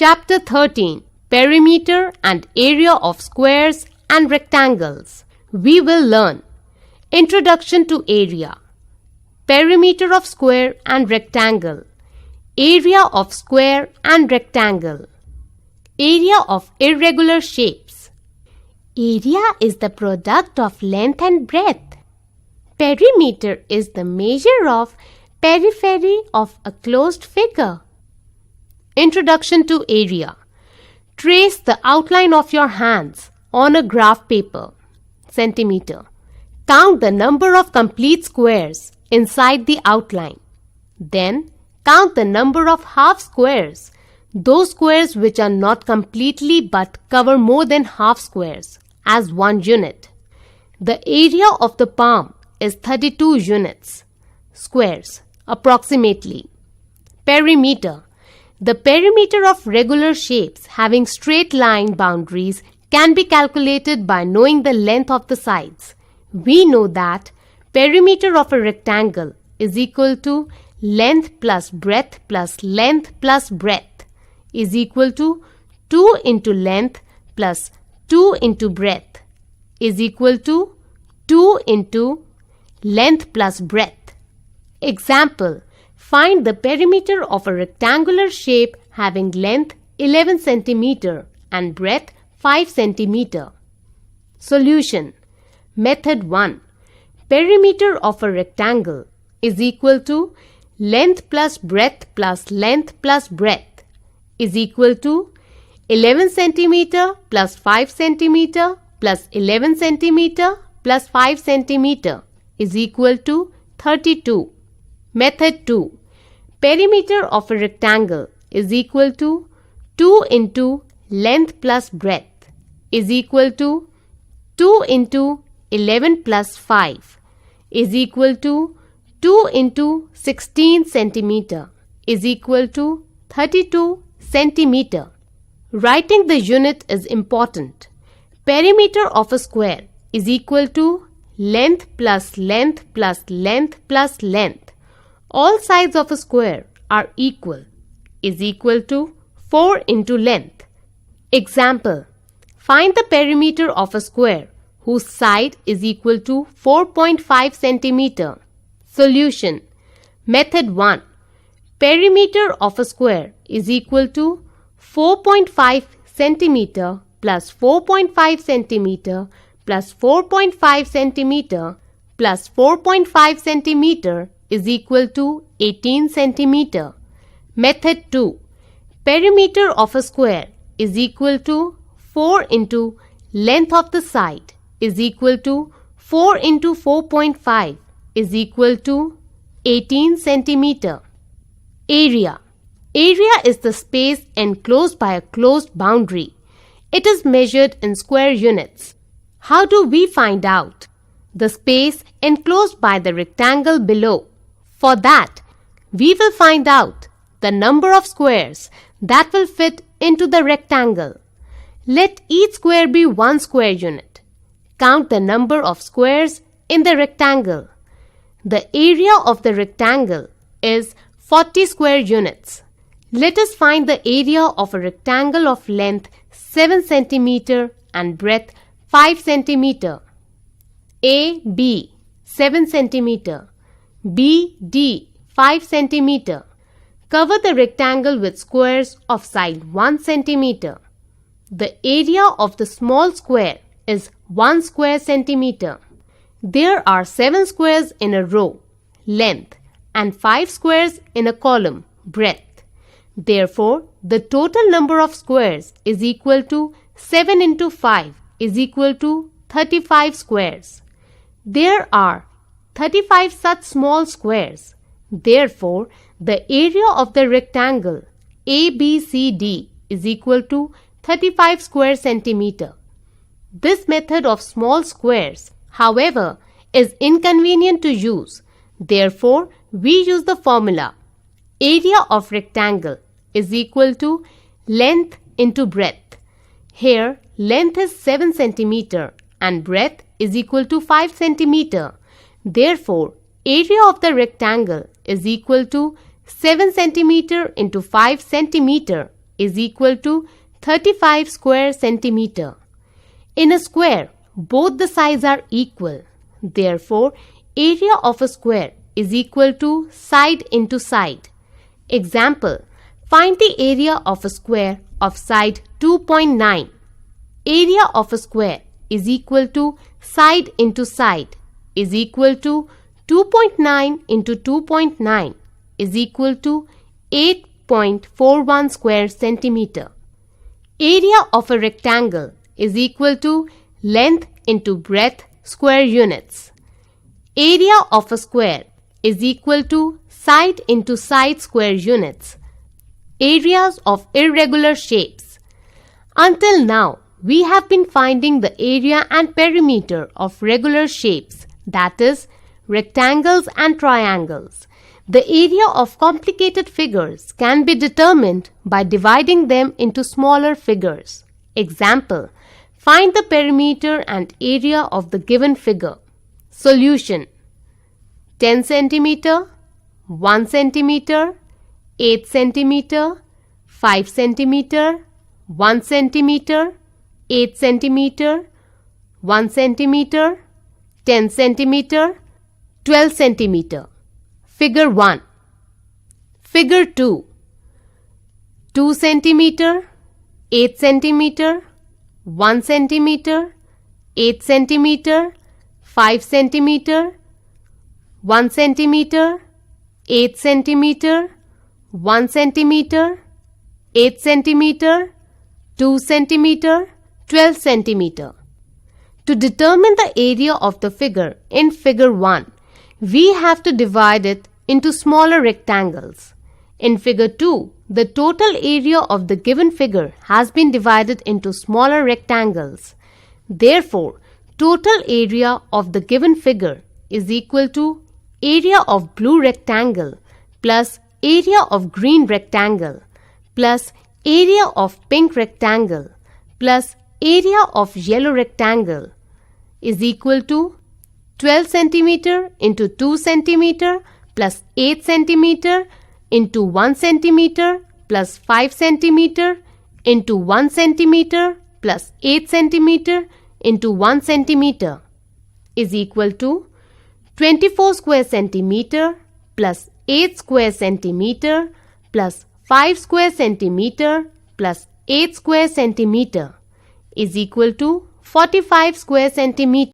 Chapter 13. Perimeter and area of squares and rectangles. We will learn Introduction to area, perimeter of square and rectangle, area of square and rectangle, area of irregular shapes. Area is the product of length and breadth. Perimeter is the measure of periphery of a closed figure. Introduction to area. Trace the outline of your hands on a graph paper. Centimeter. Count the number of complete squares inside the outline. Then count the number of half squares, those squares which are not completely but cover more than half squares, as 1 unit. The area of the palm is 32 units. Squares, approximately. Perimeter. The perimeter of regular shapes having straight line boundaries can be calculated by knowing the length of the sides. We know that perimeter of a rectangle is equal to length plus breadth plus length plus breadth is equal to 2 into length plus 2 into breadth is equal to 2 into length plus breadth. Example. Find the perimeter of a rectangular shape having length 11 cm and breadth 5 cm. Solution. Method 1. Perimeter of a rectangle is equal to length plus breadth plus length plus breadth is equal to 11 cm plus 5 cm plus 11 cm plus 5 cm is equal to 32. Method 2. Perimeter of a rectangle is equal to 2 into length plus breadth is equal to 2 into 11 plus 5 is equal to 2 into 16 centimeter is equal to 32 centimeter. Writing the unit is important. Perimeter of a square is equal to length plus length plus length plus length. All sides of a square are equal is equal to 4 into length. Example. Find the perimeter of a square whose side is equal to 4.5 centimeter. Solution. Method 1. Perimeter of a square is equal to 4.5 centimeter plus 4.5 centimeter plus 4.5 centimeter plus 4.5 centimeter is equal to 18 centimeter. Method 2. Perimeter of a square is equal to 4 into length of the side is equal to 4 into 4.5 is equal to 18 centimeter. Area. Area is the space enclosed by a closed boundary. It is measured in square units. How do we find out the space enclosed by the rectangle below? For that, we will find out the number of squares that will fit into the rectangle. Let each square be 1 square unit. Count the number of squares in the rectangle. The area of the rectangle is 40 square units. Let us find the area of a rectangle of length 7 cm and breadth 5 cm. AB 7 cm. BD 5 cm. Cover the rectangle with squares of side 1 cm. The area of the small square is 1 square centimeter. There are 7 squares in a row, length, and 5 squares in a column, breadth. Therefore, the total number of squares is equal to 7 into 5 is equal to 35 squares. There are 35 such small squares. Therefore, the area of the rectangle ABCD is equal to 35 square centimeter. This method of small squares, however, is inconvenient to use. Therefore, we use the formula area of rectangle is equal to length into breadth. Here, length is 7 centimeter and breadth is equal to 5 centimeter. Therefore, area of the rectangle is equal to 7 centimeter into 5 centimeter is equal to 35 square centimeter. In a square, both the sides are equal. Therefore, area of a square is equal to side into side. Example, find the area of a square of side 2.9. Area of a square is equal to side into side is equal to 2.9 into 2.9 is equal to 8.41 square centimeter. Area of a rectangle is equal to length into breadth square units. Area of a square is equal to side into side square units. Areas of irregular shapes. Until now, we have been finding the area and perimeter of regular shapes, that is, rectangles and triangles. The area of complicated figures can be determined by dividing them into smaller figures. Example, find the perimeter and area of the given figure. Solution: 10 cm, 1 cm, 8 cm, 5 cm, 1 cm, 8 cm, 1 cm, 10 cm, 12 cm. Figure 1. Figure 2. 2 cm, 8 cm, 1 cm, 8 cm, 5 cm, 1 cm, 8 cm, 1 cm, 8 cm, 2 cm, 12 cm. To determine the area of the figure in figure 1, we have to divide it into smaller rectangles. In figure 2, the total area of the given figure has been divided into smaller rectangles. Therefore, total area of the given figure is equal to area of blue rectangle plus area of green rectangle plus area of pink rectangle plus area of yellow rectangle is equal to 12 cm into 2 cm plus 8 cm into 1 cm plus 5 cm into 1 cm plus 8 cm into 1 cm is equal to 24 square centimeter plus 8 square centimeter plus 5 square centimeter plus 8 square centimeter is equal to 45 square centimeter.